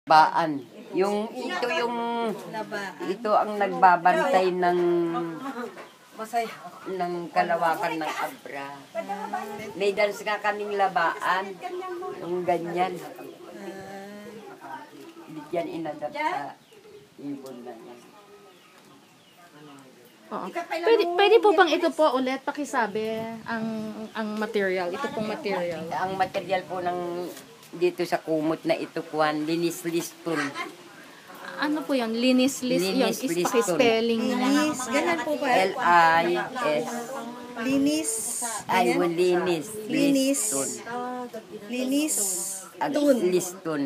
Baan. Ito ang nagbabantay ng kalawakan ng Abra. May dance nga kaming labaan. Yung ganyan. Bigyan inadapt sa ibon na yan. Oo. Pwede po bang ito po ulit pakisabi ang material, ito pong material. Ang material po ng dito sa kumot na ito kuan, linis-liston. Ano po yan? Linis-liston. Yung spelling. Linis. Ganun po ba? L-I-S. Linis. Ay, linis. Linis. Linis. Tun. Liston.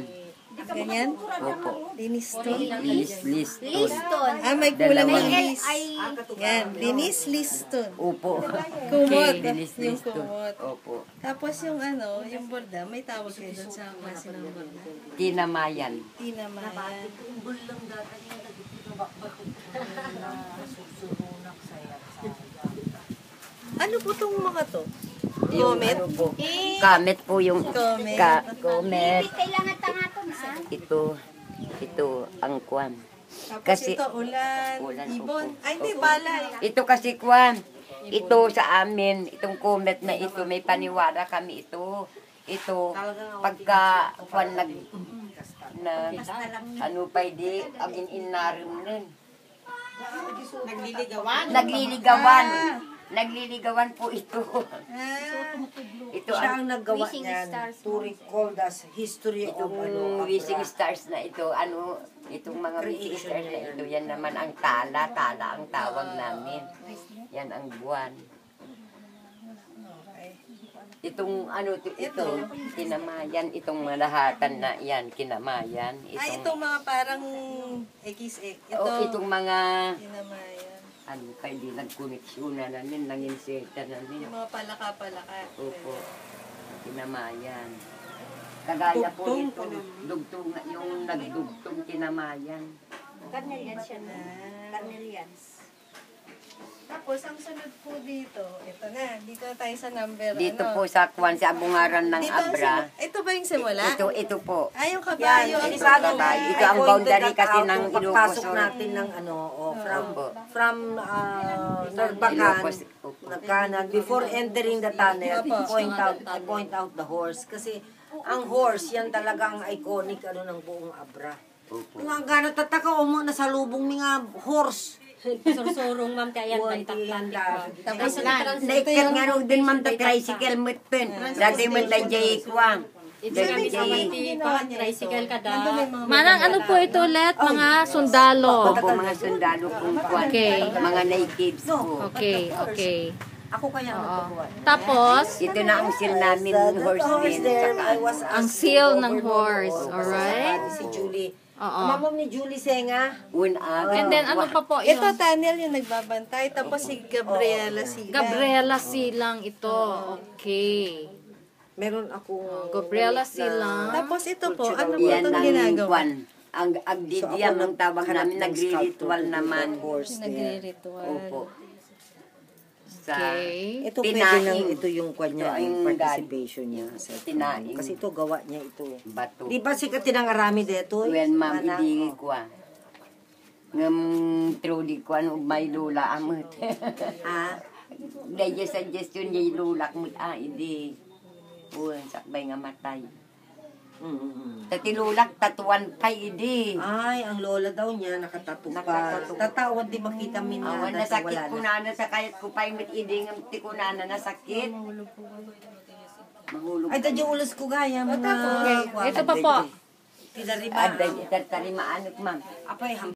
Ganyan? Opo. Linis tun. Liston. May kulang Dalawa. ng lis. Yan. Linis, liston. Opo. Kumot. Linis, Yung liston. kumot. Opo. Tapos yung yung borda, may tawag kayo doon sa klase ng borda. Tinamayan. Tinamayan. Ano po itong mga to? Comet? Ano po? Kamet po yung Comet. Comet. Kailangan tanga to, Ito ang kwan. Tapos Kasi- ito, ulan, Ulan, ibon. opo. Ay, hindi, Opo. balay. Ito kasi kwan. Ito sa amin, itong comet na ito, may paniwara kami ito. Ito, pagka kwan ano pa di, agin inarim nun. Nagliligawan po ito. Ito Siya ang ang naggawa niyan to recall the history of wishing stars na ito. Itong mga wishing stars na ito, yan naman ang tala ang tawag namin. Yan ang buwan. Itong ito, kinamayan, itong malahatan na yan, kinamayan. Itong mga parang XA. Itong mga, Kinamayan. hindi nagkoneksyon na namin, nang-inserta namin. Yung mga palaka-palaka. Opo, kinamayan. Kagaya po ito, dugtong, yung nagdugtong kinamayan. Carnelians siya na. Carnelians. Tapos, ang sunod po dito, ito na. Dito na tayo sa number. Dito po sa kwan, sa bungaran ng Dito Abra. ito ba yung simula? Ito po. Yung kabayo. Yan, Ang Ito ang boundary kasi ng Ilocos. Ilocos. natin ng Opo. from Norbacan, Ilocos. Opo. Nagkanan, before entering the tunnel, point out the horse. Kasi ang horse, yan talagang iconic ng buong Abra. Opo. Kung ang gana tataka mo na sa lubong mga horse. Sursurong ma'am kaya yan. Tapos Naikat nga rin din man ta tricycle mo ito. Dati mo na jay kwang. Tricycle ka da. Manang ano po ito ulit? Mga sundalo. Opo, mga sundalo kong kwan. Okay. Mga natives po. Okay. Ako kaya ang nagpagawa. Tapos, Ito na ang seal namin ng horse din. ang seal ng horse. Alright? Si Julie. Oo. Mamam ni Julie Senga. And then ano pa po yun? ito, tunnel yung nagbabantay. Tapos si Gabriela Siga. Gabriela Silang ito. Okay. Meron akong Gabriela Silang. Tapos ito po, ano po Yan itong ang ginagawa? kwan. Ang agdidiyan ng tawag namin, nagri-ritual naman. Nagre-ritual. Opo. Sa Okay. Ito pwede tinaing. lang, ito yung kanya, Ito yung ang participation niya. Sa Tinaing. Kasi ito, gawa niya ito. Bato. Di ba sikat ng arami dito? Well, ma'am, Mana? hindi ko ngam truly ko may lula amot. Dahil suggestion niya lulak mo, hindi. Uwan, sakbay nga matay. Tatilulak, tatuan pa, hindi. Ay, ang lola daw niya, nakatato pa. Tatawad, di makita minada. Awan, nasakit ko na sa kayat ko pa yung iding ang tikunana nasakit. Mahulog. Ay, tadyo ulos ko gaya. Mga, tapos, Ito pa po. Tinariba. Aday, tatarimaan, ma'am. Apay,